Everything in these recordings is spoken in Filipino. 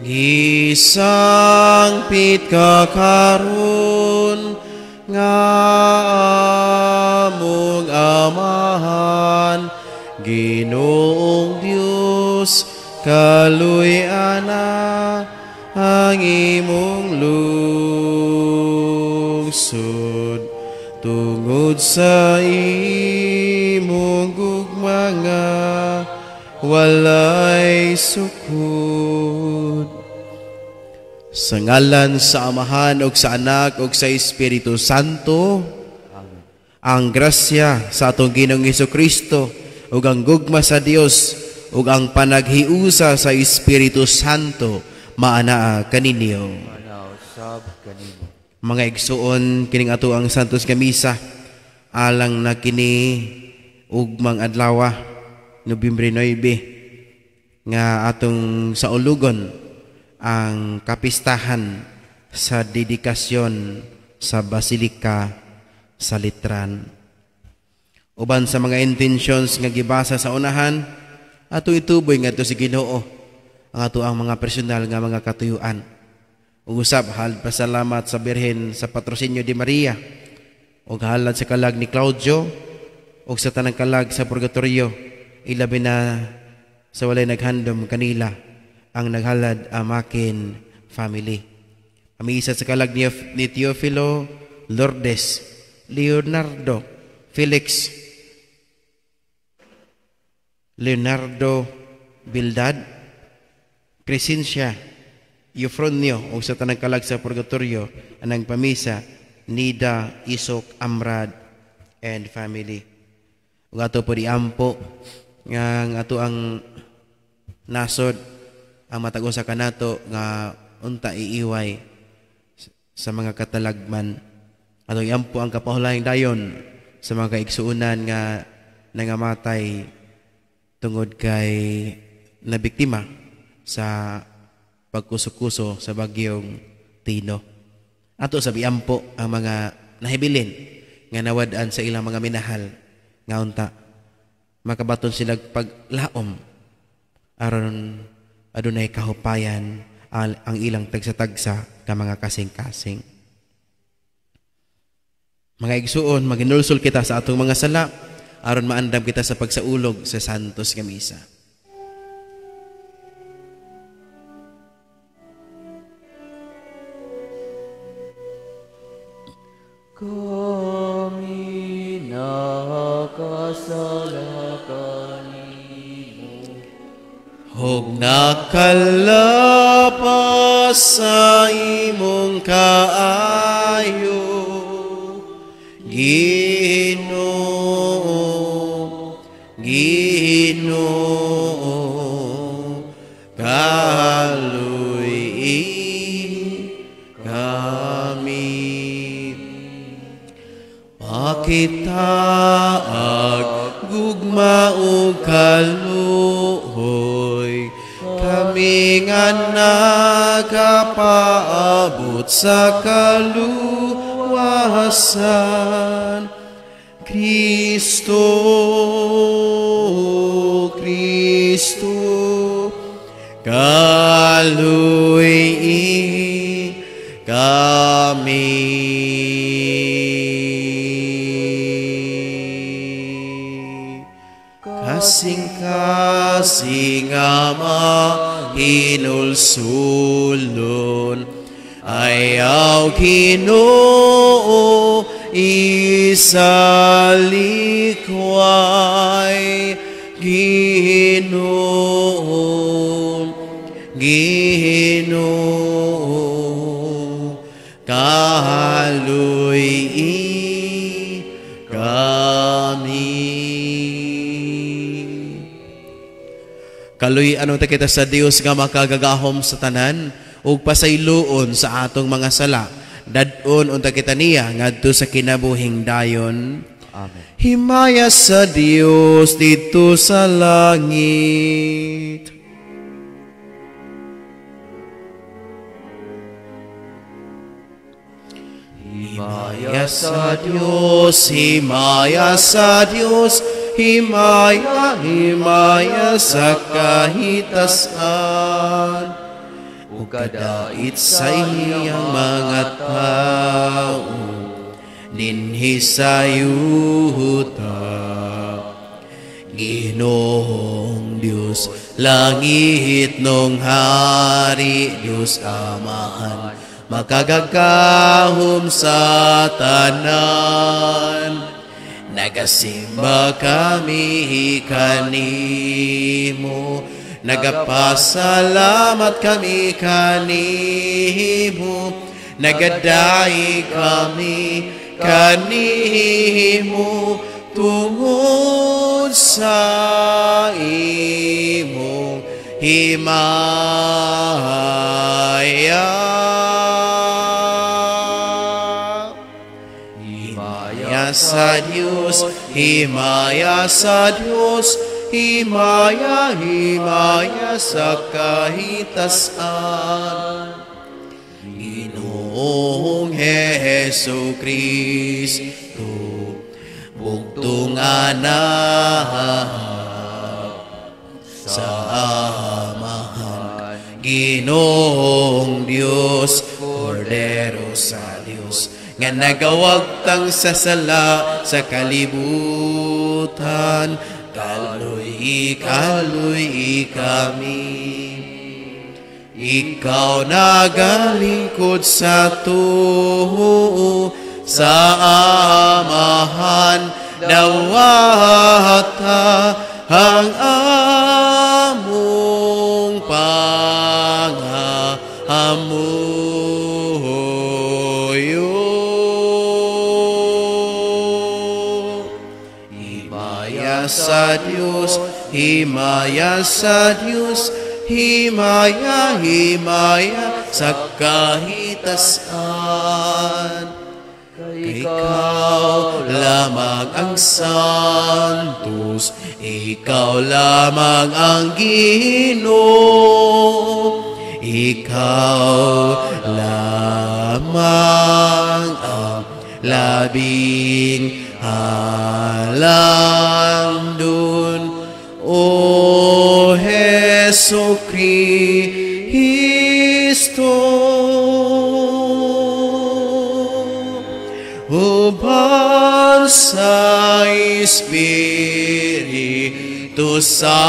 Gisangpit ka karon nga among amahan, Ginoong Dios kaluy-ana ang imong lungsod, tungod sa imong gugma nga walay sukod. Sa ngalan sa Amahan ug sa Anak ug sa Espiritu Santo, amen. Ang grasya sa atong Ginoong Hesukristo ug ang gugma sa Dios ug ang panaghiusa sa Espiritu Santo maanaa kaninyo. Mga igsuon, kining ato ang Santos nga Misa alang na kini ugmang adlaw Nobyembre 9 nga atong sa ulugon ang kapistahan sa dedikasyon sa Basilika sa Litran. Uban sa mga intentions nga gibasa sa unahan, ato ituboy nga ito si Ginoo ang ato ang mga personal nga mga katuyuan. Ug usab halad pasalamat sa Birhen sa Patrocinio de Maria, ug halad sa kalag ni Claudio, ug sa tanang kalag sa purgatorio, ilabi na sa walay naghandom kanila ang naghalad amakin family. Amisa sa kalag ni Teofilo, Lourdes, Leonardo, Felix, Leonardo Bildad, Crescencia, Eufronio, o sa tanang kalag sa purgatorio, anang pamisa, Nida, Isok, Amrad, and family. Ug ato po di ampo, nga ato ang nasod, ang matag usa kanato nga unta iiway sa mga katalagman. Ato iampo ang kapahulahing dayon sa mga kaigsuunan nga nangamatay tungod kay nabiktima sa pagkuso-kuso sa bagyong Tino. Ato sa biampo ang mga nahibilin nga nawad-an sa ilang mga minahal nga unta makabaton sila paglaom aron adunay kahupayan ang ilang tagsa-tagsa ka mga kasing-kasing. Mga igsuon, maginulsol kita sa atong mga sala aron maandam kita sa pagsaulog sa Santos nga Misa. Kami nakasala kanimo, hug nakalapas sa imong kaayo, Ginoo, Ginoo, kaluy kami. Pakitaag gugma o kaluhoy, kami nga nagapaabot sa kaluwasan. Kristo, Kristo, kaluy kami. Kasing-kasing ama hinulsulon, ayaw Ginoo isalikway, Ginoo, Ginoo, kaluy kami. Kaluy ano ta kita sa Dios nga makagagahom sa tanan ug pasayloon sa atong mga sala. Dadon unta kita niya ngadto sa kinabuhing dayon. Amen. Himaya sa Dios dito sa langit. Himaya sa Dios, himaya sa Dios, himaya, himaya sa kahitasan. o kadait sa iyang mga tao, dinhi sa yuta. Ginoong Diyos, langit nung hari, Diyos Amahan, makagagahom sa tanan. Nagasimba kami kanimo, nagapasalamat kami kanimo, nagadai kami kanimo, tungod sa imong himaya. Himaya sa Diyos, himaya sa Diyos, himaya, himaya sa kahitasan. Ginoong Hesu Kristo, bugtungan na sa Amahan. Ginoong Diyos, Kordero sa Diyos, nga nagawagtang sa sala sa kalibutan, kaluy kami. Ikaw nagalingkod sa tuho sa Amahan, dawata ang among pangahamuyo. Himaya sa Diyos, himaya sa Diyos, himaya, himaya sa kahitasan. Ikaw lamang ang santos, ikaw lamang ang Ginoo, ikaw lamang ang labing halangdon, O Hesu Kristo. Uban sa Espiritu Santo,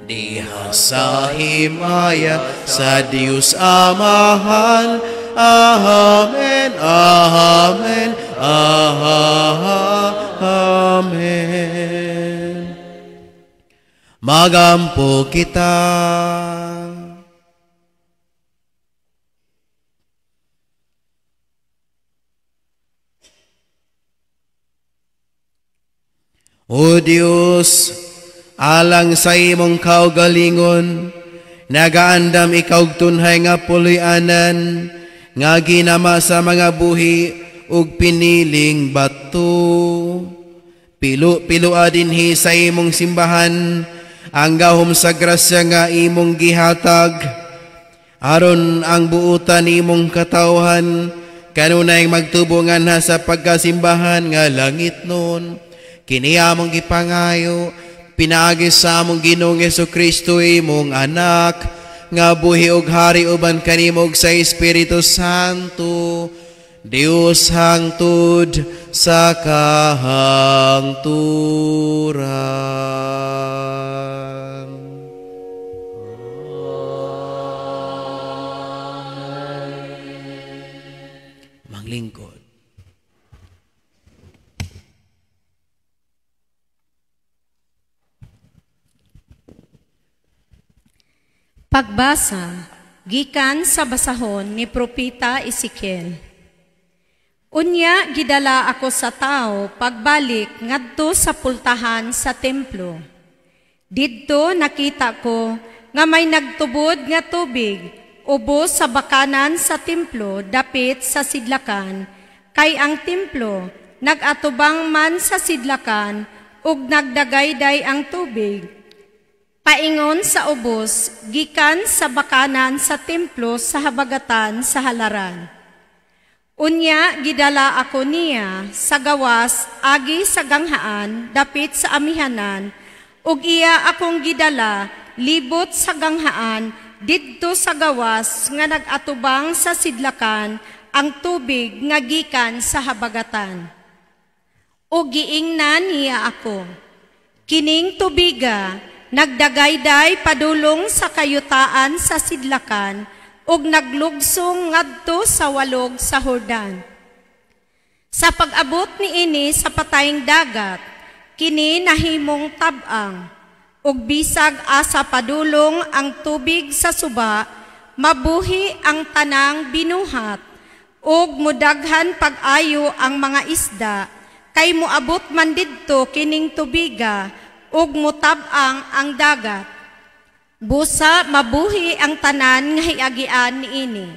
diha sa himaya sa Diyos Amahan. Amen, amen, amen. Magampo kita. O Diyos, alang sa imong kaugalingon, nagaandam ikaw tunhay nga puloy-anan, nga ginama sa mga buhi ug piniling bato. Pilo-piloa dinhi sa imong simbahan, ang gahom sa grasya nga imong gihatag, aron ang buutan imong katawhan, kanunay magtubungan ha sa pagkasimbahan nga langit nun. Kini among gipangayo, pinaagi sa among Ginoong Jesucristo imong anak, nga buhi ug hari uban kanimo sa Espiritu Santo, Dios hangtod sa kahangturan. Manglingkod. Pagbasa, gikan sa basahon ni Propeta Ezekiel. Unya gidala ako sa tao pagbalik ngadto sa pultahan sa templo. Didto nakita ko nga may nagtubod nga tubig ubos sa bakanan sa templo dapit sa sidlakan, kay ang templo nagatubang man sa sidlakan ug nagdagayday ang tubig. Paingon sa ubos, gikan sa bakanan sa templo sa habagatan sa halaran. Unya gidala ako niya sa gawas agi sa ganghaan dapit sa amihanan, ug iya akong gidala libot sa ganghaan didto sa gawas nga nagatubang sa sidlakan ang tubig nga gikan sa habagatan. O giingnan niya ako. Kining tubiga, nagdagayday padulong sa kayutaan sa sidlakan, ug naglugsong ngadto sa walog sa Jordan. Sa pag-abot ni ini sa patayng dagat, kini nahimong tabang, ug bisag asa padulong ang tubig sa suba, mabuhi ang tanang binuhat, ug mudaghan pag-ayo ang mga isda, kay muabot man didto kining tubiga, ug mutabang ang dagat. Busa mabuhi ang tanan nga hiagian niini.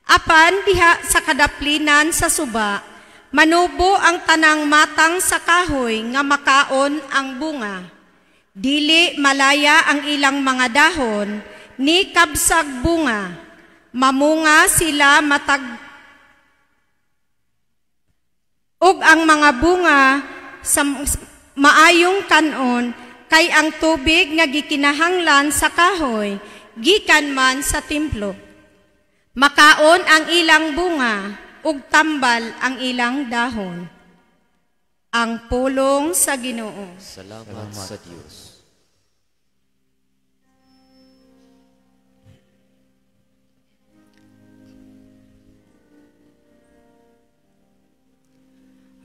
Apan diha sa kadaplinan sa suba, manubo ang tanang matang sa kahoy nga makaon ang bunga. Dili malaya ang ilang mga dahon, ni kabsag bunga. Mamunga sila matag ug ang mga bunga sa maayong kanon, kay ang tubig nga gikinahanglan sa kahoy, gikan man sa templo. Makaon ang ilang bunga, ug tambal ang ilang dahon. Ang pulong sa Ginoo. Salamat sa Diyos.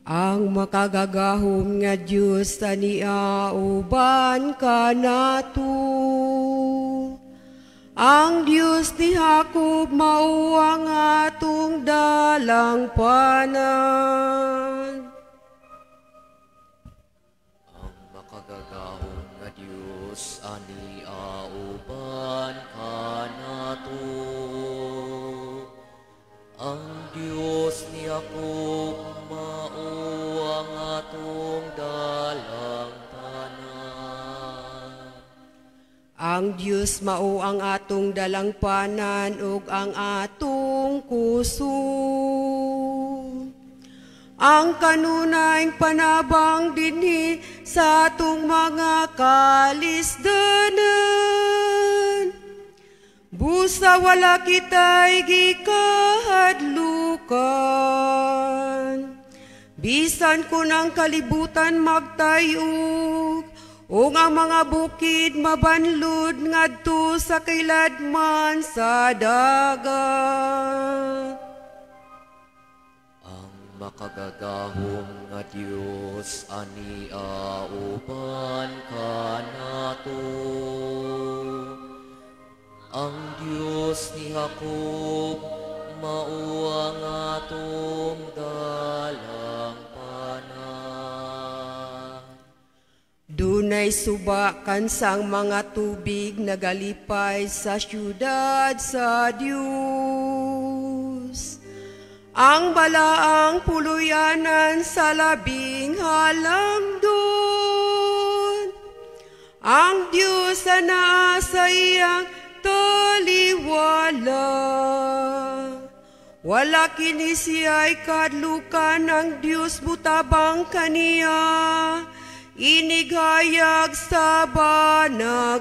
Ang makagagahom nga Diyos tania uban ka nato. Ang Diyos ni Jacob mao ang atong dalang panan. Ang makagagahong nga Diyos ani auban ka nato. Ang Diyos ni Jacob mao ang atong dalang tanan. Ang Diyos mao ang atong dalang panan ug ang atong kuso. Ang kanunayng panabang dinhi sa atong mga kalisdanan. Busa wala kita'y gikahadlukan. Bisan ko ng kalibutan magtayog, o ang mga bukid mabanlod ngadto sa kailadman sa dagat. Ang makagagahong nga Diyos ani auban ka nato. Ang Diyos ni Jacob mao ang atong dalang panan. Dunay suba kansang mga tubig nagalipay sa syudad sa Dios. Ang balaang puluyanan sa labing halangdon. Ang Diyos na sa iyang taliwala. Wala kini siya'y kadlukan, ang Diyos butabang kaniya. Inigayag sa banag-banag.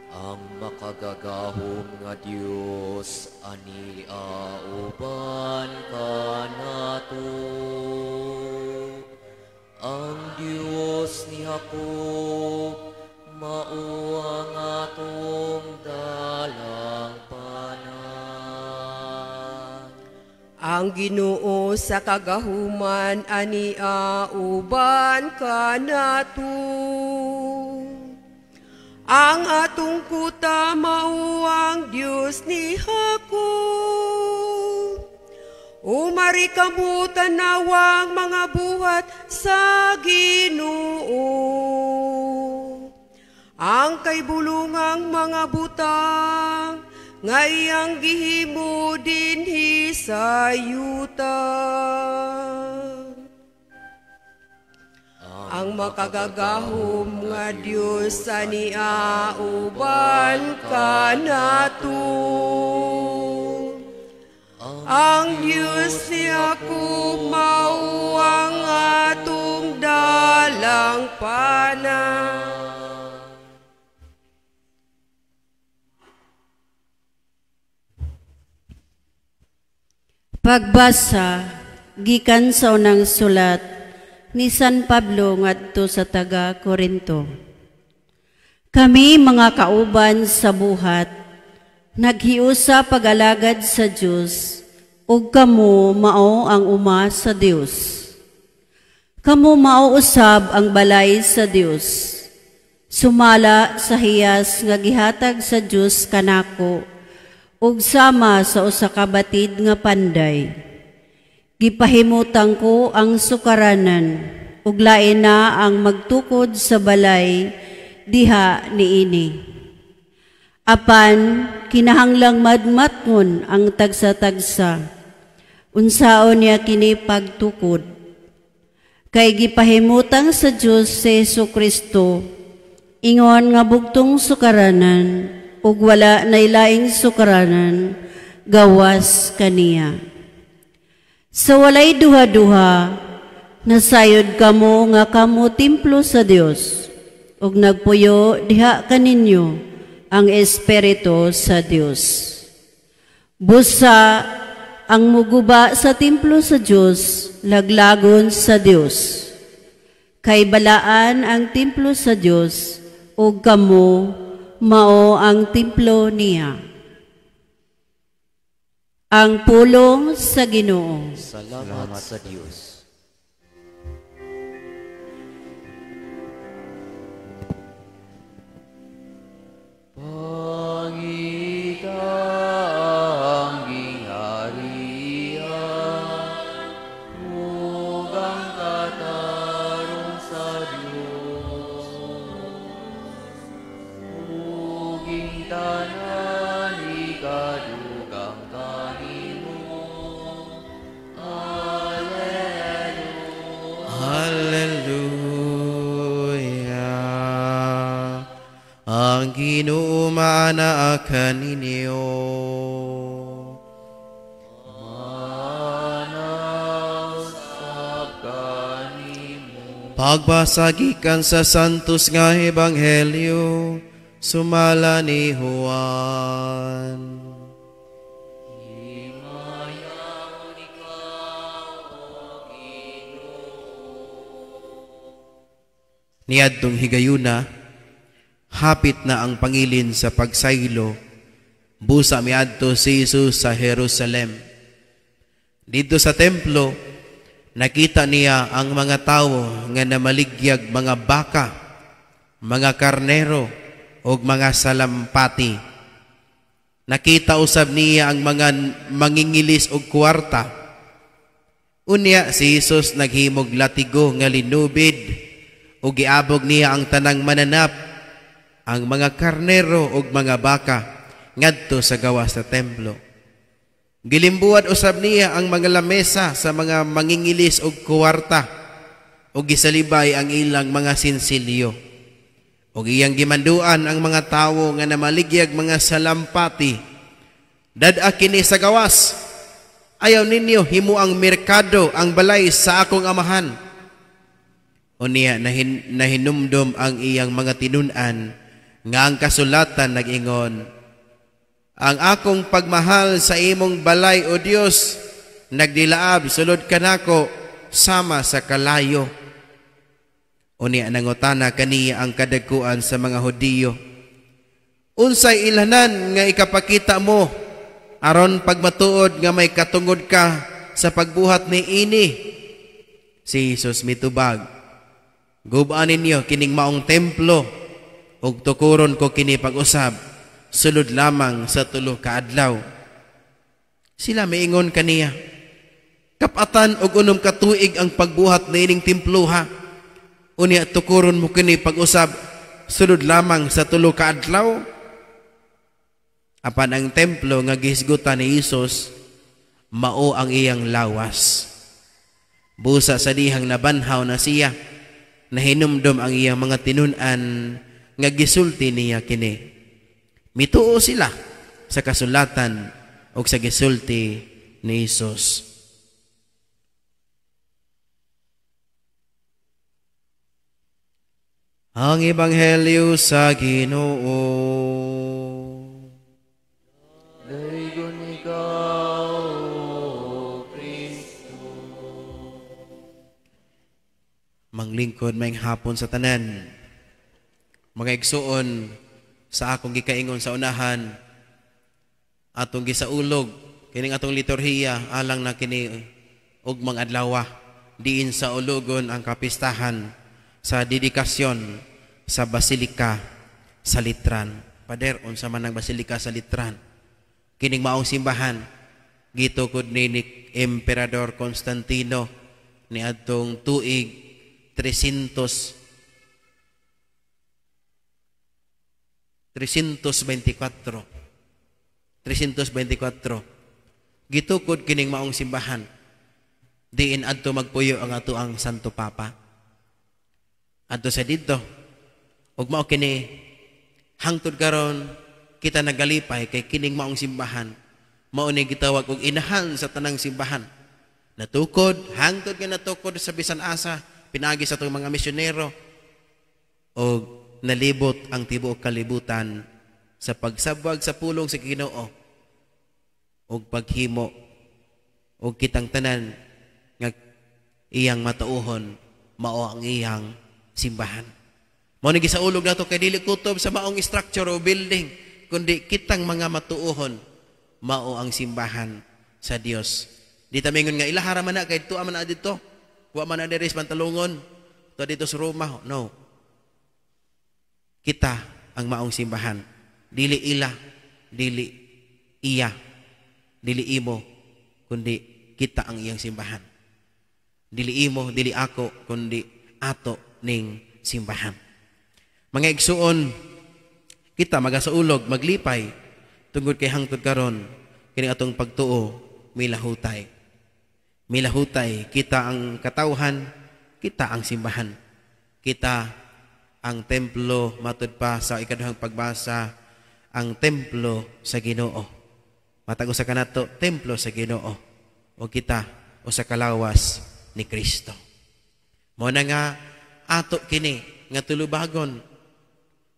Ang makagagahom nga Diyos ani auban ka nato. Ang Diyos ni Jacob mao ang atong dalang panan. Ang Ginoo sa kagahuman ani uban ka nato. Ang atong kuta mao ang Dios ni Jacob. Umari kamo tanawang mga buhat sa Ginoo. Ang kaybulungang mga butang ngayang gihimo dinhi sa yuta. Ang ang makagagahom nga Dios ania uban ka nato. Ang Dios ni Jacob mao ang atong dalang pana. Pagbasa gikan sa unang sulat ni San Pablo ngadto sa taga Corinto. Kami mga kauban sa buhat, naghiusa pag-alagad sa Dios, ug kamo mao ang uma sa Dios. Kamo mao usab ang balay sa Dios. Sumala sa hiyas nga gihatag sa Dios kanako, ug sama sa usa ka batid nga panday. Gipahimutang ko ang sukaranan, ug lain na ang magtukod sa balay diha niini. Apan kinahanglang madmatngon ang tagsa-tagsa. Unsaon niya kini pagtukod? Kay gipahimutang sa Dios si Jesucristo, ingon nga bugtong sukaranan, ug wala nay laing sukaranan gawas kaniya. Sa walay duha-duha, nasayod kamo nga kamo templo sa Dios, ug nagpuyo diha kaninyo ang Espiritu sa Dios. Busa ang muguba sa templo sa Dios, laglagon sa Dios. Kay balaan ang templo sa Dios, ug kamo mao ang templo niya. Ang pulong sa Ginoo. Salamat sa Diyos. Pangita ang gingharian, ug ang katarong sa Diyos. Ug tanan ikadugang kanimo. Alleluia. Hallelujah. Ang Ginoo maanaa kaninyo. Manasab kanimo. Pagbasa gikan sa santos nga ebanghelyo, sumala ni Juan. Himayaw ikaw, O Ginoo. Niadtong higayuna, hapit na ang pangilin sa pagsaylo, busa miadto si Jesus sa Jerusalem. Dito sa templo, nakita niya ang mga tao nga namaligyag mga baka, mga karnero, o mga salampati. Nakita usab niya ang mga mangingilis og kwarta. Unya si Jesus naghimog latigo nga linubid, ug giabog niya ang tanang mananap, ang mga karnero ug mga baka ngadto sa gawas sa templo. Gilimbuad usab niya ang mga lamesa sa mga mangingilis ug kwarta, ug gisalibay ang ilang mga sinsilyo. Ug iyang gimanduan ang mga tawo nga namaligyag mga salampati. Dad-a kini sa gawas. Ayaw ninyo himo ang merkado, ang balay sa akong amahan. Unya nahinumdom ang iyang mga tinun-an nga ang kasulatan nag-ingon, ang akong pagmahal sa imong balay o Dios nagdilaab sulod kanako sama sa kalayo. Unya nangutana kaniya ang kadagkuan sa mga Hudiyo, unsay ilanan nga ikapakita mo aron pagmatuod nga may katungod ka sa pagbuhat ni ini? Si Jesus mitubag, gubaan ninyo kining maong templo, ug tukuron ko kini pag-usab sulod lamang sa 3 ka adlaw. Sila miingon kaniya, kapatan og 6 ka tuig ang pagbuhat niining templo ha. Unya tukuron mo kini pag-usab sulod lamang sa 3 ka adlaw. Apan ang templo nga gihisgutan ni Jesus mao ang iyang lawas. Busa sa dihang nabanhaw na siya, nahinumdom ang iyang mga tinun-an nga gisulti niya kini. Mituo sila sa kasulatan o sa gisulti ni Jesus. Ang Ebanghelyo sa Ginoo. Daygon ikaw, O Kristo. Manglingkod maing hapon sa tanan. Mga igsuon sa akong gikaingon sa unahan, atong gisaulog kining atong liturhiya alang na kini ugmang adlaw diin sa ulogon ang kapistahan sa dedikasyon sa Basilika sa Litran. Pader, unsa man ang Basilika sa Litran? Kining maong simbahan gitukod ni Emperador Constantino ni adtong tuig 324. Gitukod kining maong simbahan diin adto magpuyo ang ato ang Santo Papa. Adto sa dito, ug mao kini hangtod karon kita nagalipay kay kining maong simbahan. Mao ni gitawag og inahan sa tanang simbahan. Natukod, hangtod nga natukod sa bisan asa, pinagi sa atong mga misyonero og nalibot ang tibuok kalibutan sa pagsabwag sa pulong sa Ginoo og paghimo og kitang tanan nga iyang matuohon mao ang iyang simbahan. Mao ni gisaulog nato kay dili kutob sa maong structure o building, kundi kitang mga matuohon mao ang simbahan sa Dios. Di ta mingon nga ilahara man na kay tuwa man na dito. Wa man na diri sa Pantalungon, to dito sa Roma. No. Kita ang maong simbahan. Dili ila, dili iya, dili imo, kundi kita ang iyang simbahan. Dili imo, dili ako, kundi ato ning simbahan. Mga igsuon, kita magasaulog, maglipay tungod kay hangtod karon kini atong pagtuo milahutay. Milahutay, kita ang katawhan, kita ang simbahan. Kita ang templo, matud pa sa ikaduhang pagbasa, ang templo sa Ginoo. Matag usa kanato, templo sa Ginoo. O kita o sa kalawas ni Kristo. Mo na nga ato kini nga tulubagon.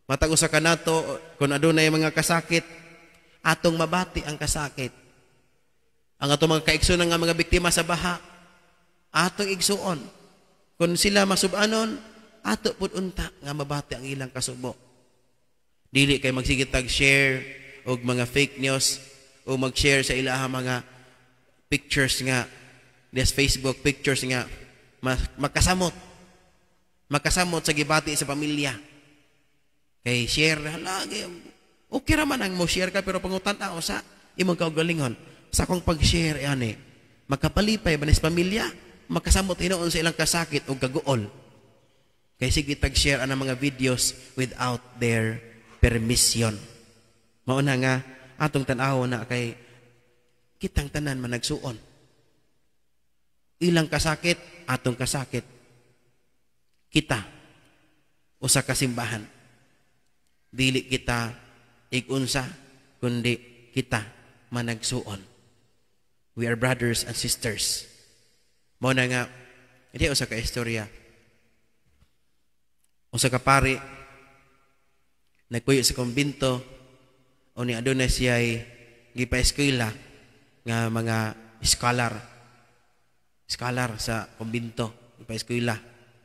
Matag usa kanato kun adunay mga kasakit, atong mabati ang kasakit. Ang atong mga kaigsuon nga mga biktima sa baha, atong igsuon. Kung sila masubanon, ato pud unta nga mabati ang ilang kasubo. Dili kay magsigit tag-share og mga fake news o mag-share sa ilaha mga pictures nga des Facebook pictures nga makasamot sa gibati sa pamilya. Kay share lagi. Okay ra man ang mo share ka pero pangutan ta sa imong kaugalingon. Sa akong pag-share ani, magkapalipay ba sa pamilya, makasamot hinuon sa ilang kasakit o kaguol. Kay sige tag-share ang mga videos without their permission. Mauna nga atong tan-aw na kay kitang tanan man nagsuon. Ilang kasakit, atong kasakit. Kita usa ka simbahan. Dili kita igunsa kundi kita managsuon. We are brothers and sisters. Mao na nga hindi usa ka istorya. Usa ka pari nagpuyo sa kumbinto o ni aduna siya'y gipa-eskwela nga mga scholar sa kumbinto, gipa-eskwela,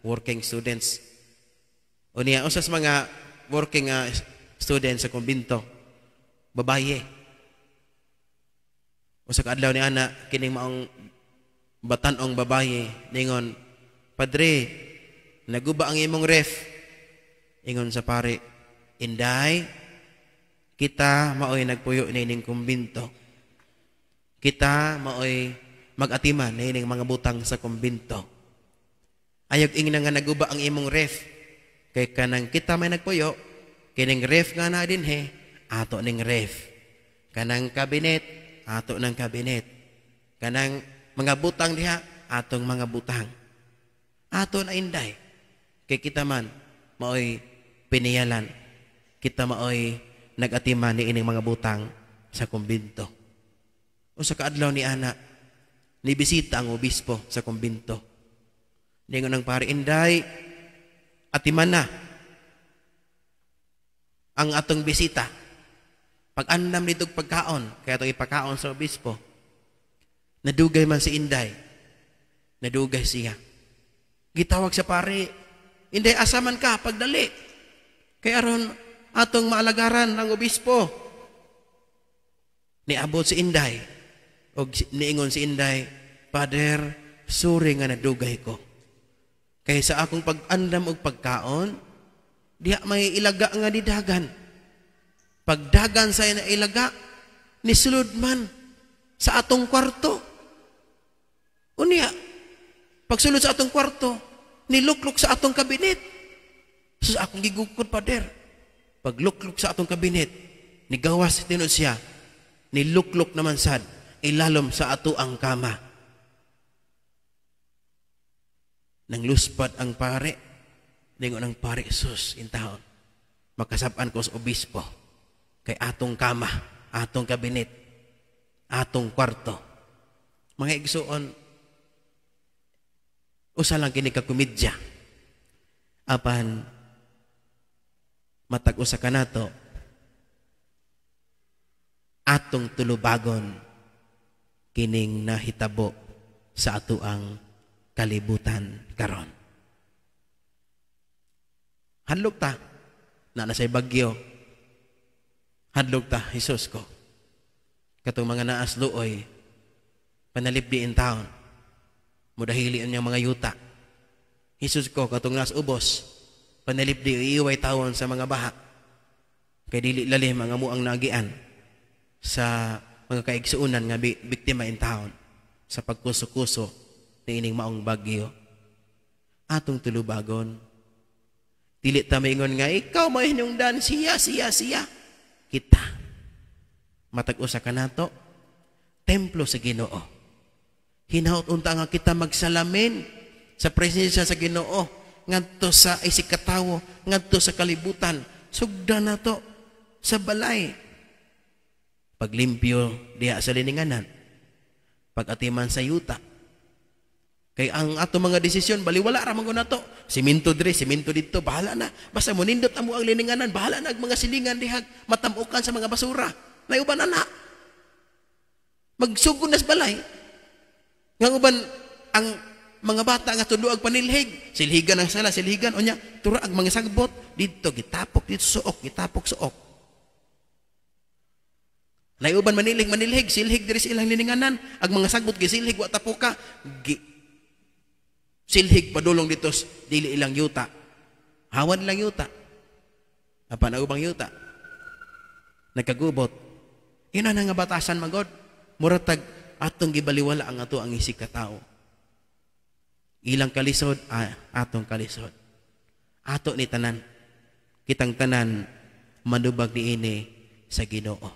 working students. O niya usas mga working students sa kumbinto, babaye. Usa ka adlaw ni ana kining maong batan-ong babaye ningon, "Padre, naguba ang imong ref." Ingon sa pare, "Inday, kita maoy nagpuyo nining kumbinto. Kita maoy mag-atiman nining mga butang sa kumbinto. Ayog ingna nga naguba ang imong ref. Kay kanang kita may nagpuyo, kining ref nga na dinhe, ato ning ref. Kanang kabinet, ato ng kabinet. Kanang mga butang diha, atong mga butang. Ato na inday. Kay kita man maoy piniyalan, kita maoy nag-atiman ni ining mga butang sa kumbinto. O sa kaadlaw ni ana, nibisita ang obispo sa kumbinto. Ningon ng pari, Inday, atiman na ang atong bisita. Pag-andam nitong pagkaon, kaya itong ipakaon sa obispo, nadugay man si Inday. Nadugay siya. Gitawag sa pari, Inday, asaman ka, pagdali. Kaya aron atong maalagaran ng obispo. Niabot si Inday. O niingon si Inday, Father, sorry nga nadugay ko. Kaya sa akong pag-andam o pagkaon, diha may ilaga nga di dagan. Pagdagan sa na ilaga, nisulod man sa atong kwarto. Unya, pagsulod sa atong kwarto, niluklok sa atong kabinet. So sa akong gigukod, Pader. Pagluklok sa atong kabinet, nigawas tinod siya, niluklok naman sad, ilalom sa ato ang kama. Nang luspad ang pare, ningon ang pare, sus, intahon, makasapan ko sa obispo, kay atong kama, atong kabinet, atong kwarto. Mga igsuon, usa lang kini ka komedya. Apan matag usa kanato atong tulubagon kining nahitabo sa atoang kalibutan karon. Hadlok ta na nasay bagyo. Hadlok ta, Jesus ko. Katong mga naas luoy, panalipdiin taon, mudahili ang mga yuta. Jesus ko, katong nas ubos, panalipdi iiway tawon sa mga baha. Kay dili lalim ang amuang nagian sa mga kaigsuunan nga biktima in taon sa pagkuso-kuso ni ining maong bagyo. Atong tulubagon. Dili ta maingon nga, ikaw may hinungdan, siya. Kita. Matag-usa ka nato, templo sa Ginoo. Hinaut unta nga kita magsalamin sa presensya sa Ginoo, ngadto sa isikatawo, ngadto sa kalibutan, sugda na to sa balay. Paglimpyo diha sa lininganan, pag-atiman sa yuta. Kay ang ato mga desisyon, baliwala ramang na to. Siminto dire, siminto dito, bahala na. Basta mo nindot amo ang lininganan, bahala na ang mga silingan dihag matamukan sa mga basura. Nayuban na. Magsugod na sa balay. Nga uban ang mga bata nga tuduag panilhig, silhigan ang sala, silhigan o niya, tura ang mga sagbot, dito, gitapok, dito suok, gitapok, suok. Nayuban manilhig, silhig diri sa ilang lininganan, ang mga sagbot, gisilhig, watapuka, silhig padulong dito, dili ilang yuta. Hawan lang yuta. Apa na ubang yuta? Nagkagubot. Ina na nga batasan magod. Muratag atong gibaliwala ang ato ang isig ka tao. Ilang kalisod, atong kalisod. Ato ni tanan. Kitang tanan, manubag ni ini sa Ginoo.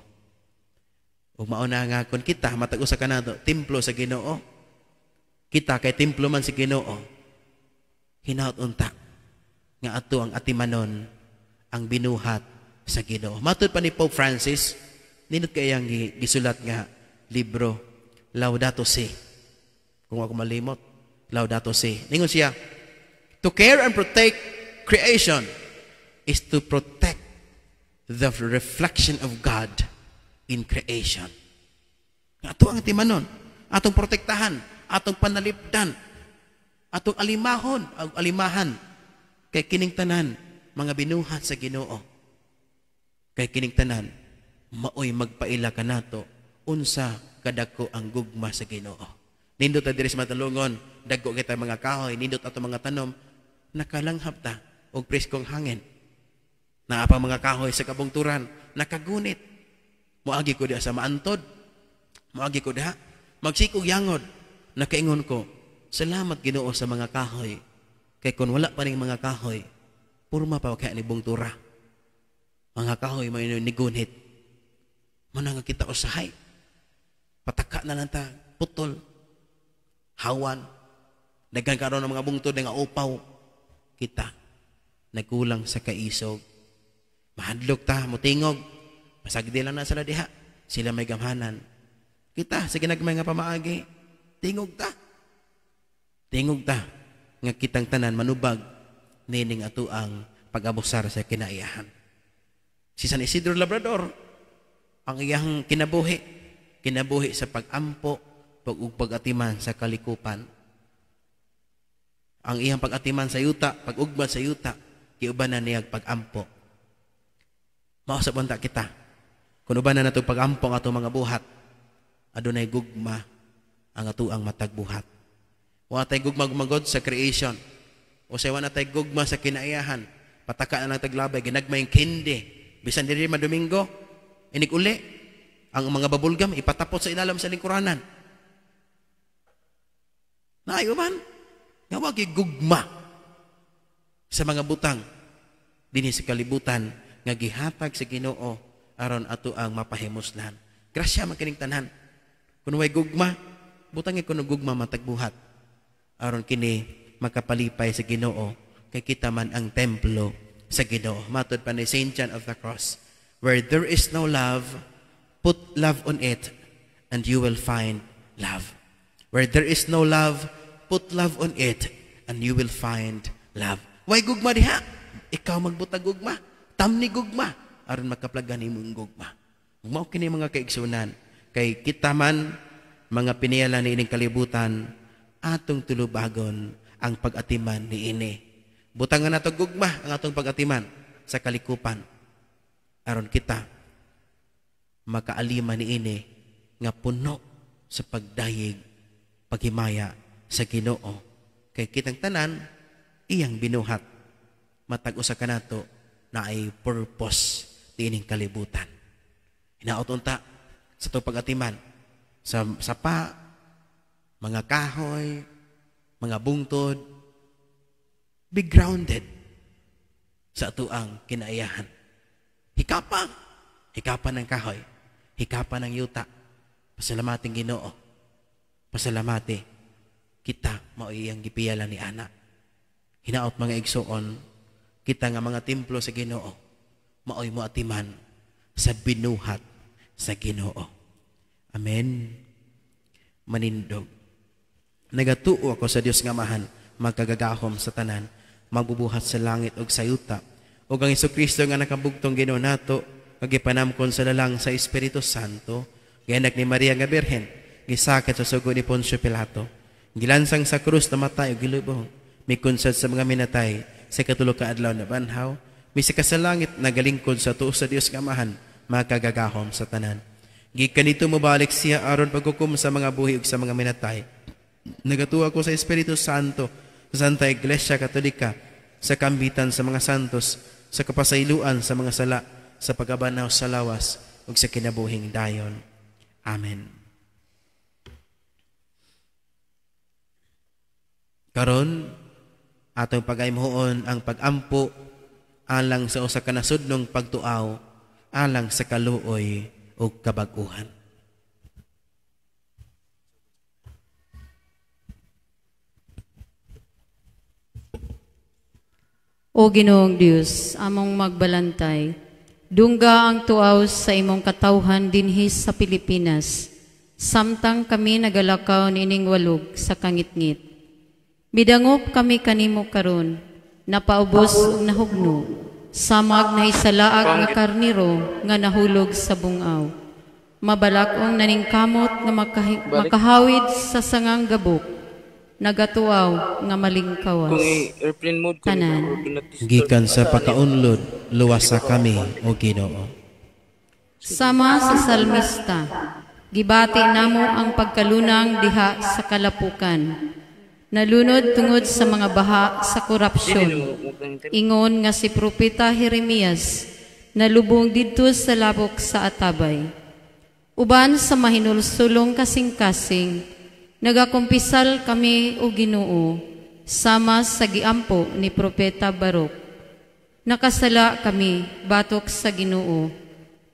Ug mauna nga kon kita, matag-usa ka nato, templo sa Ginoo. Kita kay templo man si Ginoo. Hinaut unta nga ato ang atimanon ang binuhat sa Ginoo. Matud pa ni Pope Francis, ninot kayang gisulat nga libro Laudato Si. Kung ako malimot, Laudato Si. Ningon siya, to care and protect creation is to protect the reflection of God in creation. Ato ang atimanon, atong protektahan, atong panalipdan, atong alimahan, kay kining tanan, mga binuhat sa Ginoo. Kay kining tanan, maoy magpaila ka nato, unsa kadako ang gugma sa Ginoo. Nindot ta diri sa matalungon, dagko kita mga kahoy, nindot ato mga tanom, nakalanghap ta og preskong hangin. Naa pa mga kahoy sa kabungturan, nakagunit. Moagi ko diha sa maantod, moagi ko diha, magsikog yangod. Nakaingon ko, salamat Ginoo sa mga kahoy. Kay kung wala pa ning mga kahoy, purma pa kaya ni bungtura. Mga kahoy may nigunit. Manang kita usahay. Pataka na lang ta, putol, hawan, nagkakaroon ng mga bungtod nga upaw. Kita. nagkulang sa kaisog. Mahadlok ta, mutingog. Masagdi lang na sila diha. Sila may gamhanan. Kita, sa ginagmay nga pamaagi, tingog ta. Tingog ta. Nga kitang tanan manubag, nining ato ang pag-abusar sa kinaiyahan. Si San Isidro Labrador, ang iyang kinabuhi sa pag-ampo, pag-atiman sa kalikupan. Ang iyang pag-atiman sa yuta, pag-ugmad sa yuta, kiubanan niya pag-ampo. Mausap kita, kung ubanan na itong pag-ampo ang atong mga buhat, adunay gugma ang atuang matag buhat. Wala tayo gugma-gumagod sa creation, o sa wala tayo gugma sa kinaiyahan, pataka na ng taglabay, ginagmayang kindi, bisan diri madomingo, inig uli, ang mga babulgam, ipatapot sa ilalam sa lingkuranan. Naayuman, nga wagi gugma sa mga butang, dinhi sa kalibutan, nga gihatag sa Ginoo aron ato ang mapahimuslan. Grasya man kining tanan. Kun way gugma, butangi kuno gugma matagbuhat. Aron kini makapalipay sa Ginoo kay kita man ang templo sa Ginoo. Matod pa ni Saint John of the Cross, where there is no love, put love on it and you will find love. Where there is no love, put love on it and you will find love. Way gugma diha, ikaw magbutag gugma. Tamni gugma, aron makaplagan imong gugma. Mao kini mga kaigsunan, kay kita man mga piniala ni ining kalibutan, atong tulubagon ang pag-atiman ni ini. Butangan nato gugma ang atong pag-atiman sa kalikupan. Aron kita makaalima ni ini nga puno sa pagdayeg, paghimaya sa Ginoo. Kay kitang tanan iyang binuhat. Matag usa kanato na ay purpose dining kalibutan. Hinaot unta sa itong pag-atiman sa sapa, mga kahoy, mga bungtod, be grounded sa atuang kinaiyahan. Hikapan ng kahoy, hikapan ng yuta, pasalamating Ginoo, pasalamati kita mao iyang gipiyala ni ana. Hinaot mga igsoon, kita nga mga templo sa Ginoo, maoy mo atiman sa binuhat sa Ginoo. Amen. Manindog. Nagatuo ako sa Dios nga Amahan, magkagagahom sa tanan, magbubuhat sa langit ug sa yuta, ug ang Hesukristo nga nakabugtong Ginoo nato, kagipanamkon sa lalang sa Espiritu Santo, gianak ni Maria nga Birhen, gisakit sa sugo ni Poncio Pilato, gilansang sa krus na matay ug gilubong, mikunsad sa mga minatay, sa katulo ka adlaw na banhaw, misi ka sa langit nagalingkod sa tuo sa Dios nga Amahan, makagagahom sa tanan. Gikan nito mobalik siya aron paghukom sa mga buhi ug sa mga minatay. Nagatuwa ko sa Espiritu Santo, sa Santa Iglesia Katolika, sa kambitan sa mga santos, sa kapasayloan sa mga sala, sa pagabanaw sa lawas ug sa kinabuhing dayon. Amen. Karon atong pagaymuhon ang pag-ampo alang sa usa ka nasudnong pagtuaw alang sa kaluoy ug kabag-uhan. O Ginoong Dios, among magbalantay, dungga ang tuaw sa imong katawhan dinhi sa Pilipinas, samtang kami nagalakaw nining walog sa kangitngit. Bidangop kami kanimo karon, napaubos ug nahugno, samag na isalaag nga karniro nga nahulog sa bungaw. Mabalakong naningkamot nga makahawid sa sangang gabok, nagatuaw nga malingkawas. Tanan. Gikan sa pakaunlod, luwasa kami, O Ginoo. Sama sa salmista, gibati namo ang pagkalunang diha sa kalapukan. Nalunod tungod sa mga baha sa korupsyon. Ingon nga si Propeta Jeremias, nalubong didto sa labok sa Atabay. Uban sa mahinulsulong kasing-kasing, nagakumpisal kami o Ginoo, sama sa giampo ni Propeta Baruk. Nakasala kami, batok sa Ginoo.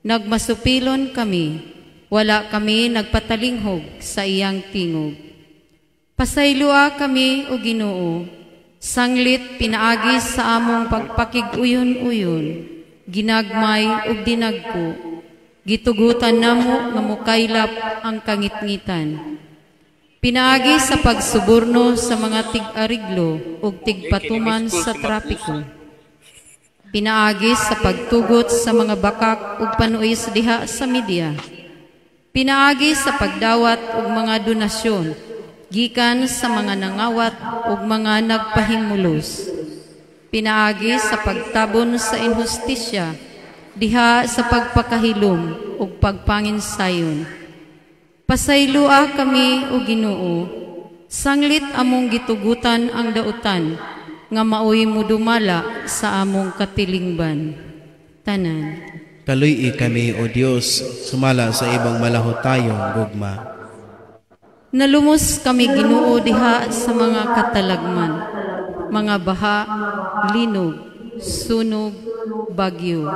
Nagmasupilon kami, wala kami nagpatalinghog sa iyang tingog. Pasaylua kami o Ginoo, Sanglit pinaagi sa among pagpakig-uyon-uyon, ginagmay ug dinagko, gitugutan namo nga mokaylap ang kangitngitan. Pinaagi sa pagsuborno sa mga tig-ariglo ug tigpatuman sa trapiko. Pinaagi sa pagtugot sa mga bakak ug panuis diha sa media. Pinaagi sa pagdawat ug mga donasyon gikan sa mga nangawat ug mga nagpahimulos. Pinaagi sa pagtabon sa inhustisya diha sa pagpakahilom ug pagpanginsayon. Pasaylua kami o Ginoo, sanglit among gitugutan ang dautan, nga maoy mo dumala sa among katilingban. Tanan. Kaluy kami, O Dios, sumala sa ibang malahutayong gugma. Nalumos kami Ginoo diha sa mga katalagman, mga baha, linog, sunog, bagyo.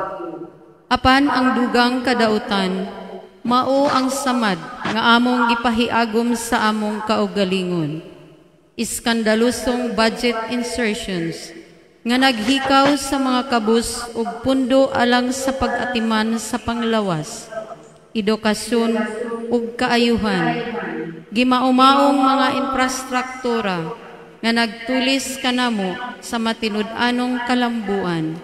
Apan ang dugang kadautan, mao ang samad nga among gipahiagom sa among kaugalingon. Iskandalosong budget insertions nga naghikaw sa mga kabus ug pundo alang sa pag-atiman sa panglawas, edukasyon ug kaayuhan. Gimaumaong mga infrastruktura nga nagtulis kanamo sa matinud-anong kalambuan.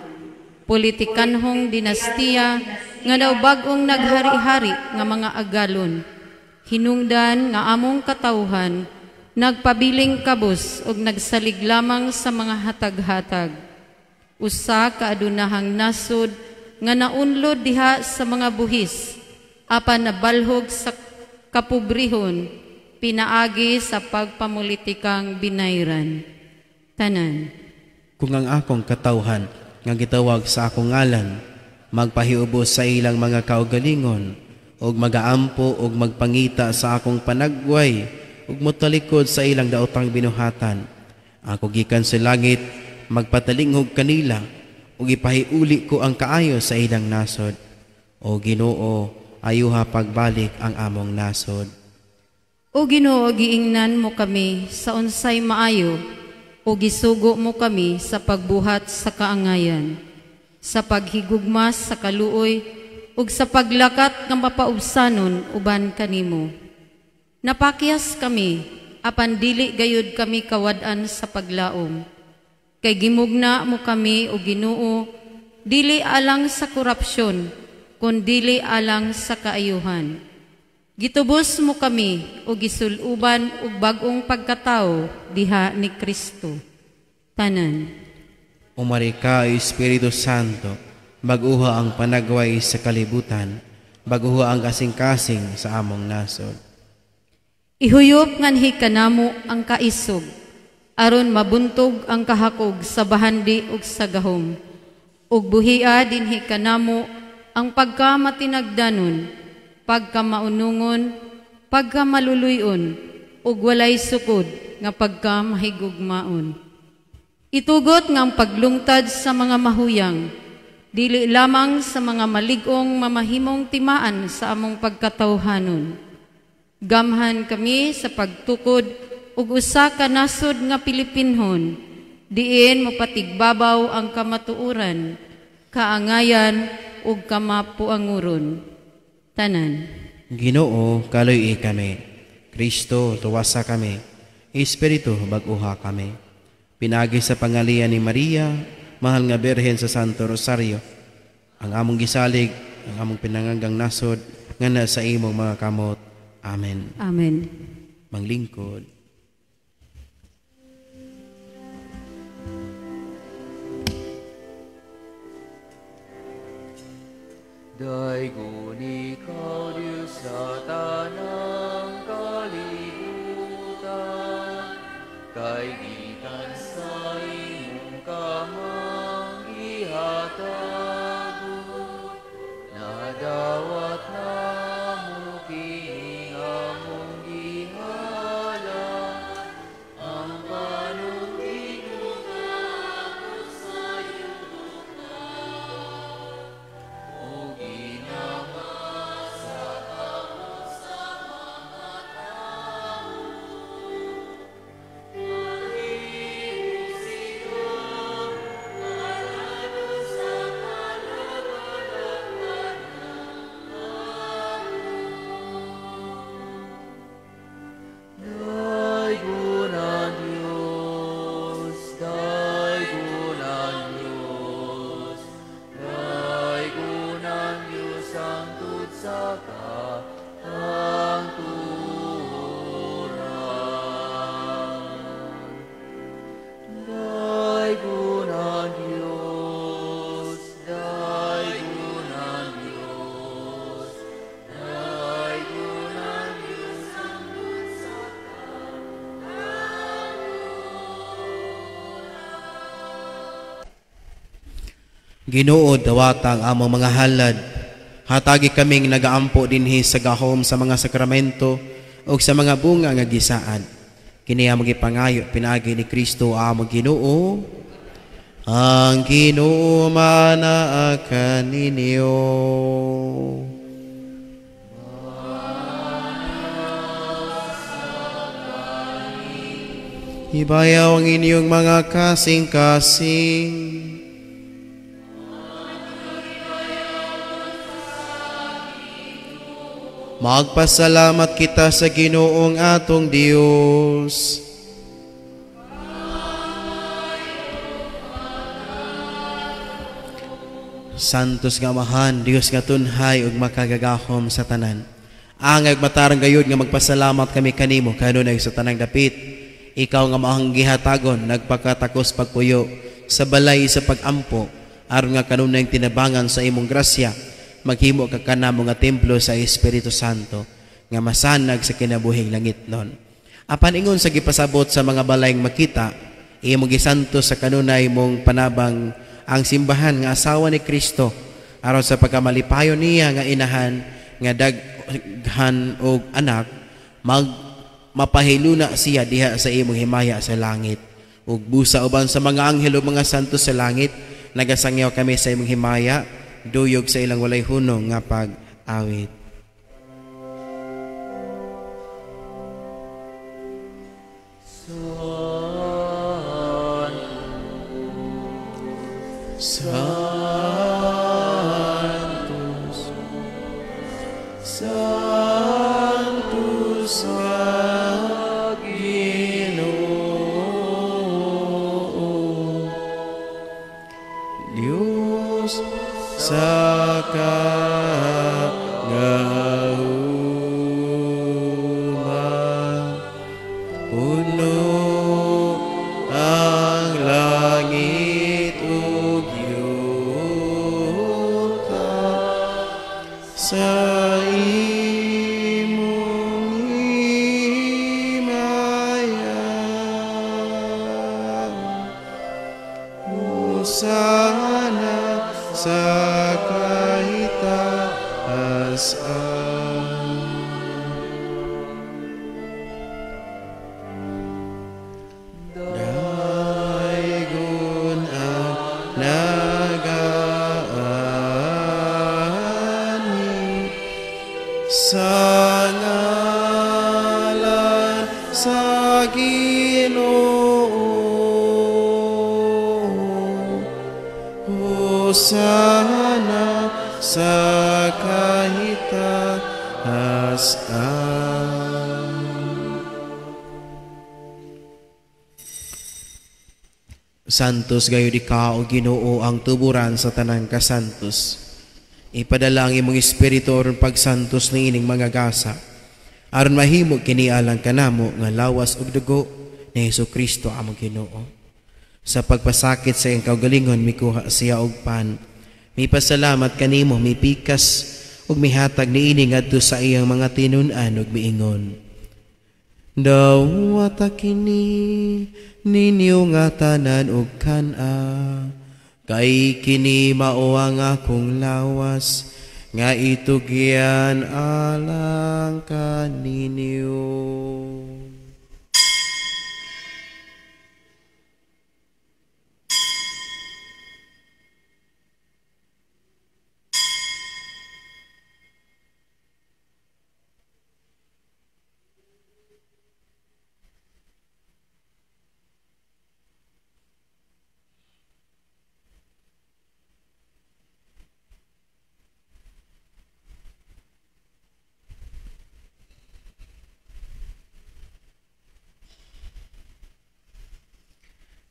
Politikanhong dinastiya nga daw bagong naghari-hari nga mga agalon. Hinungdan nga among katawhan, nagpabiling kabus ug nagsalig lamang sa mga hatag-hatag. Usa ka adunahang nasod nga naunlod diha sa mga buhis, apan nabalhog sa kapobrehon, pinaagi sa pagpamulitikang binayran. Tanan. Kung ang akong katawhan nga gitawag sa akong ngalan, magpahiubos sa ilang mga kaugalingon, ug magaampo ug magpangita sa akong panagway, ug motalikod sa ilang daotang binuhatan. Ako gikan sa langit, magpatalinghog kanila, ug ipahiuli ko ang kaayo sa ilang nasod. O Ginoo, ayuha pagbalik ang among nasod. O Ginoo, giingnan mo kami sa unsay maayo, o gisugo mo kami sa pagbuhat sa kaangayan, sa paghigugma sa kaluoy, ug sa paglakat ng mapaubsanon uban kanimo. Napakyas kami, apan dili gayud kami kawad-an sa paglaom. Kay gimugna mo kami, o Ginoo, dili alang sa korupsyon, kundili alang sa kaayuhan. Gitubos mo kami, o gisuluban ug bagong pagkatao diha ni Kristo. Tanan. Umari ka, Espiritu Santo, baguha ang panagway sa kalibutan, baguha ang kasing-kasing sa among nasod. Ihuyop nganhi kanamo ang kaisog, aron mabuntog ang kahakog sa bahandi ug sa gahom, ug buhia dinhi kanamo ang pagkamatinagdanon, pagkamaunungon, pagkamaluluyon, ug walay sukod nga pagkamahigugmaon. Itugot ngang paglungtad sa mga mahuyang, dili lamang sa mga malig-ong mamahimong timaan sa among pagkatawhanon. Gamhan kami sa pagtukod ug usa ka nasod nga Pilipinhon, diin mopatigbabaw ang kamatuoran, kaangayan ug kamapuanguron. Tanan. Ginoo, kaluy kami. Kristo, tuwasa kami. Espiritu, baguha kami. Pinagi sa pangalian ni Maria, mahal nga Birhen sa Santo Rosario, ang among gisalig, ang among pinanganggang nasod, nga na sa imong mga kamot. Amen. Amen. Manglingkod. Daigon ikaw, Diyos sa tanang kalibutan, kay gikan sa imong kamanggihatag, nadawat na mo kining among gihala, ang panungkinog ako sa iyong lupa. O ginama sa kamot sa mga tao, pag-ibig Ginoo, dawatang among mga halad, hatagi kaming nagaampo dinhi sa gahom sa mga sakramento o sa mga bunga nga gisaan. Kini among gipangayo pinagi ni Kristo among Ginoo. Ang Ginoo manaakan ninyo. Ibayaw ang inyong mga kasing-kasing. Magpasalamat kita sa Ginoong atong Dios. Santos nga Amahan, Dios nga tunhay ug makagagahom sa tanan. Angay matarang gayud nga magpasalamat kami kanimo kanunay sa tanang dapit. Ikaw nga maahang gihatagon nagpakatakos pagpuyo sa balay sa pagampo aron nga kanunay tinabangan sa imong grasya. Maghimo ka kanamo nga templo sa Espiritu Santo nga masanag sa kinabuhing langit nun. Apan ingon sa gipasabot sa mga balayng makita, imong gisanto sa kanunay mong panabang ang simbahan nga asawa ni Kristo aron sa pagkamalipayon niya nga inahan nga daghan og anak mapahiluna siya diha sa imong himaya sa langit. Ug busa uban sa mga anghel ug mga santo sa langit nagasangyaw kami sa imong himaya duyog sa ilang walay hunong nga pag-awit. Santos, Santos ang Ginoo, Diyos sa kagahuman, puno ang langit ug yuta sa imong himaya. Hosana sa kahitaasan. Daigon ang nagaani sa ngalan sa Ginoo. Hosana sa kahitaasan. Santos gayud ikaw, Ginoo, ang tuburan sa tanang kasantos. Ipadala ang imong espiritu aron pagsantos ni ining mga gasa, aron mahimo kini alang kanamo nga lawas ug dugo ni Hesukristo among Ginoo. Sa pagpasakit sa iyang kaugalingon mikuha siya og pan. Mipasalamat kanimo, mipikas ug mihatag niini ngadto sa iyang mga tinun-an ug miingon. Dawata kini ninyo nga tanan ug kana, kay kini mao ang akong lawas nga itugyan alang kaninyo.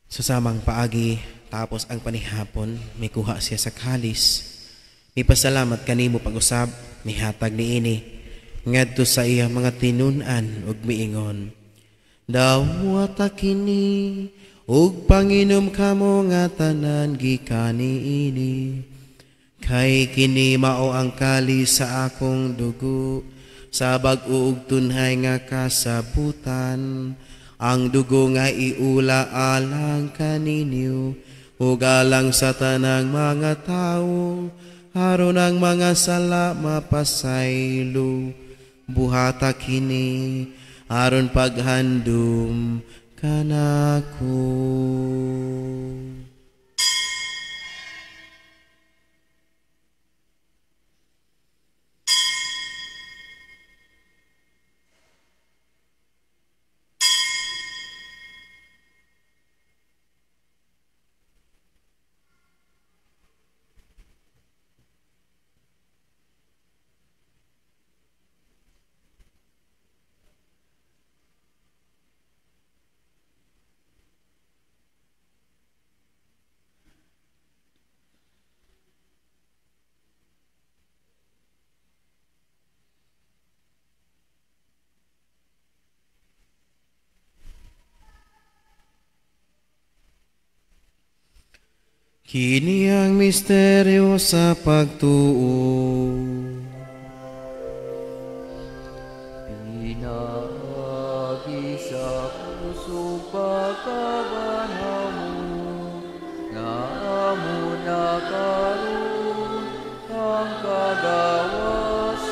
Susamang paagi, tapos ang panihapon, may kuha siya sa kalis. May pasalamat kanimo pag-usab, mihatag niini, ngadto sa iyang mga tinun-an ug miingon. Dawata kini, ug panginom kamo nga tanan gikani ini. Kay kini mao ang kalis sa akong dugo, sa bag-o ug tunhay nga kasabutan. Ang dugo nga iula alang kaninyo, ug alang sa tanang mga tao, aron ang mga sala mapasaylo. Buhata kini aron paghandom kanako. Kini ang misteryo sa pagtuo. Pinagi sa puso pagkabanhaw mo, nga amo na karon ang kagawasan.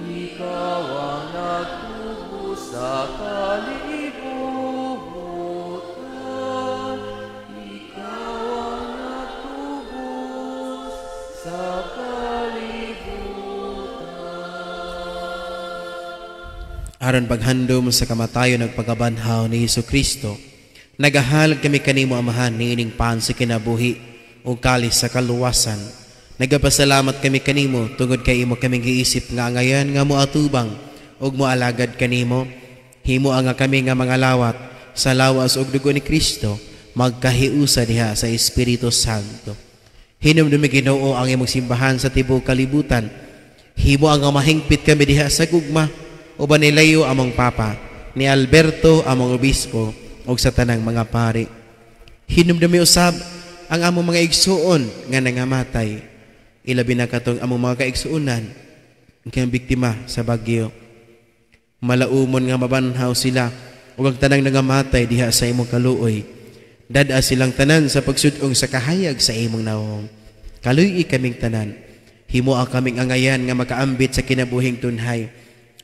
Ikaw ang nagtubo sa kalibutan, ikaw ang nagtubo sa Aron paghandom sa kamatayon ng pagkabanhaw ni Jesucristo, nagahalad kami kanimo amahan ni ining pan sa kinabuhi o kalis sa kaluwasan. Nagapasalamat kami kanimo tungod kay imo kaming giisip nga ngayon nga moatubang ug moalagad kanimo. Himo ang kami nga mga lawat sa lawas ug dugo ni Kristo magkahiusa diha sa Espiritu Santo. Hinumdumi Ginoo ang imong simbahan sa tibuok kalibutan. Himo ang mahingpit kami diha sa gugma, uban ni Leo among Papa, ni Alberto among Obispo, ug sa tanang mga pari. Hinumdumi usab ang among mga igsuon nga nangamatay, ilabi na katong among mga kaigsuonan nga biktima sa bagyo. Malaumon nga mabanhaw sila ug ang tanang nangamatay diha sa imong kaluoy. Dada silang tanan sa pagsudong sa kahayag sa imong naong. Kaluy kaming tanan. Himo ang kaming angayan nga makaambit sa kinabuhing tunhay.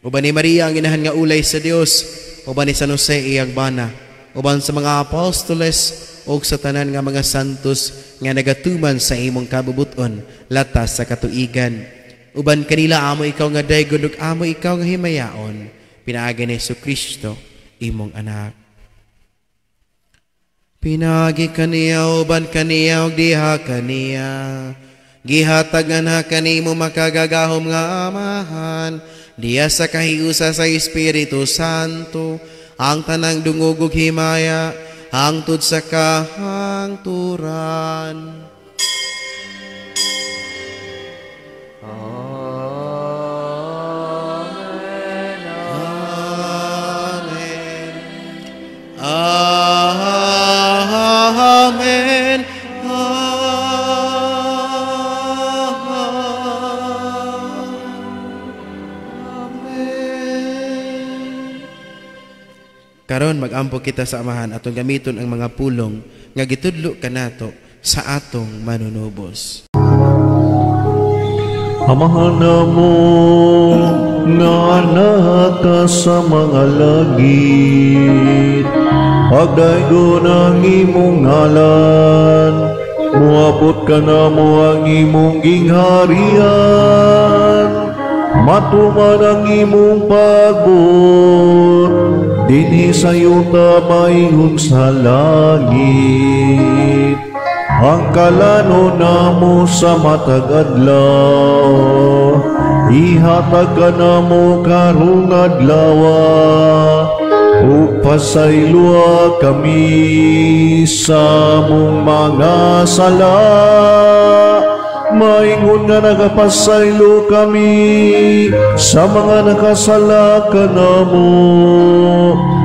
Uban ni Maria ang inahan nga ulay sa Dios, uban ni San Jose iyang bana, uban sa mga apostoles ug sa tanan nga mga santos nga nagatuman sa imong kabubuton latas sa katuigan. Uban kanila amo ikaw nga daygon ug amo ikaw nga himayaon. Pinaagi ni Jesucristo imong anak. Pinagi kaniya uban kaniya ug diha kaniya. Gihatagan ha kanimo makagagahom nga amahan. Diya sa kahiusa sa Espiritu Santo, ang tanang dungog ug himaya, hangtod sa kahangturan. Amen. Amen. Amen. Karon magampo kita sa amahan atong gamiton ang mga pulong nga gitudlo kanato sa atong manunubos. Amahan namo nga anak ka sa mga langit, pagdaygon ang imong ngalan, muabot ka namo ang imong gingharian, matuman ang imong pagbuot, dinhi sa yuta maingon sa langit. Ang kalano namo sa matag adlaw, ihatag ka namo karong adlawa, ug pasaylua kami sa mong mga sala. Maingon nga nagapasaylo kami sa mga nakasala ka namo,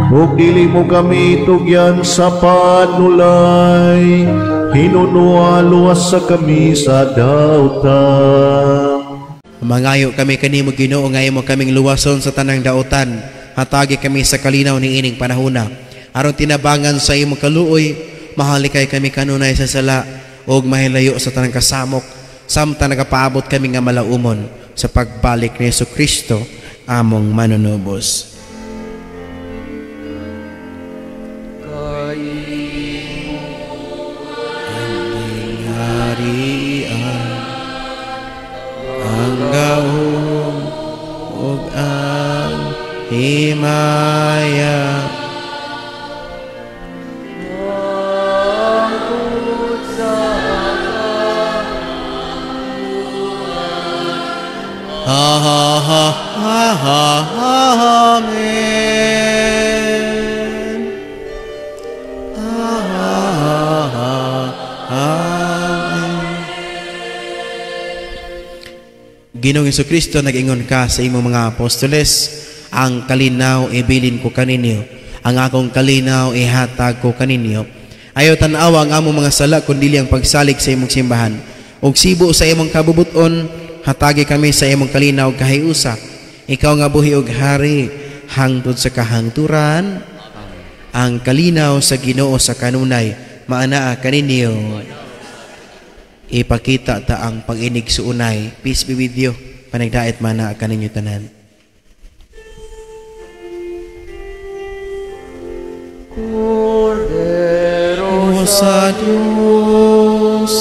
ug dili mo kami tugyan sa panulay, hinunualuwas sa kami sa dautan. Mangayo kami kanimo Ginoo nga imo kaming luwason sa tanang dautan, hatagi kami sa kalinaw ni ining panahona, aron tinabangan sa imong kaluoy mahalikay kami kanunay sa sala, og mahilayo sa tanang kasamok, samtang nagapaabot kami nga malaumon sa pagbalik ni Yesu Kristo, among manunubos. Ang gaong ug ang himaya, ha ha ha ha ha amen. Ha ha ha amen. Ginoong Jesucristo, nag-ingon ka sa imong mga apostoles, ang kalinaw ibilin ko kaninyo, ang akong kalinaw ihatag ko kaninyo. Ayaw tanawa ang among mga sala, kundi ang pagsalig sa imong simbahan. Og sibo sa imong kabubuton, hatagi kami sa imong kalinaw kahiusa. Ikaw nga buhi og hari, hangtod sa kahangturan. Ang kalinaw sa Ginoo sa kanunay, maanaa kaninyo. Ipakita ta ang pag-inig suunay. Peace be with you. Panagdait mana kaninyo tanan. Cordero sa Diyos,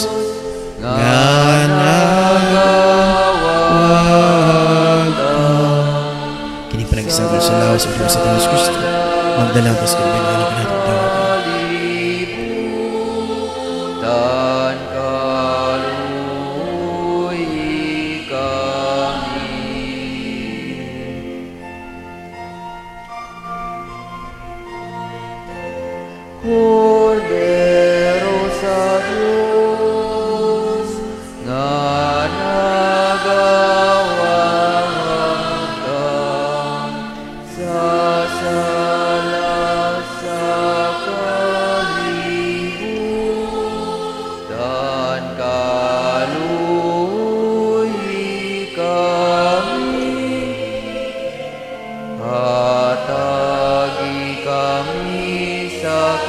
nga nagawag kini panagsagol sa lawas ng Diyos sa Diyos Kristo, magdalang tas kanilang anak na itong tawag. dan kaluy kami. Cordero sa Diyos, nga nagawang sa sala sa kalibutan, kaluy kami, hatagi kami sa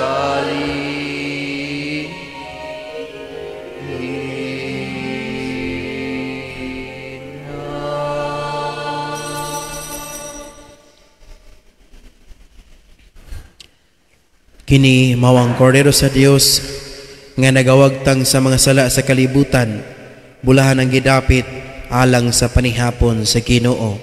Kini mawang kordero sa Dios nga nagawagtang sa mga sala sa kalibutan, bulahan ang gidapit alang sa panihapon sa Ginoo.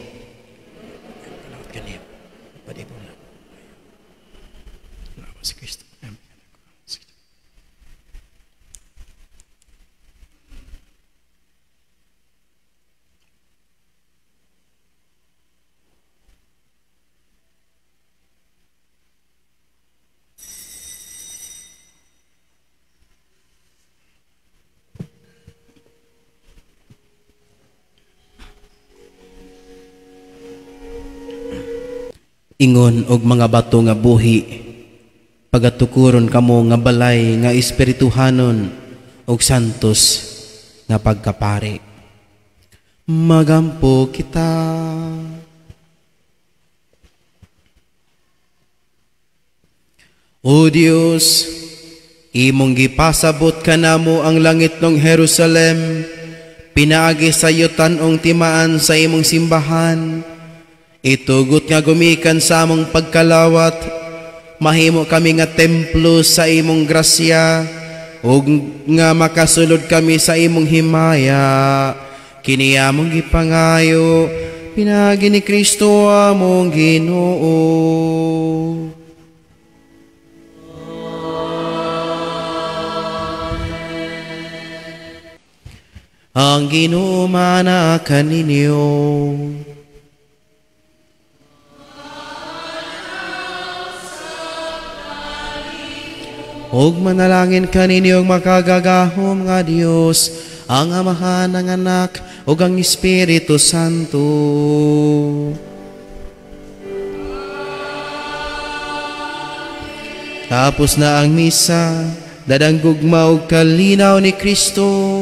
Ingon og mga bato nga buhi, pagatukuron kamo nga balay nga espirituhanon og santos nga pagkapari. Magampo kita. O Dios, imong gipasabot kanamo ang langit ng Jerusalem, pinaagi sa iyo tanong timaan sa imong simbahan. Itugot nga gumikan sa among pagkalawat, mahimo kami nga templo sa imong grasya, ug nga makasulod kami sa imong himaya. Kini among gipangayo, pinagi ni Kristo among Ginoo. Ang Ginoo mana kaninyo. Og manalangin kaninyong makagagahom nga Dios, ang Amahan, ang Anak, ug ang Espiritu Santo. Tapos na ang misa, dadanggugma og kalinaw ni Kristo.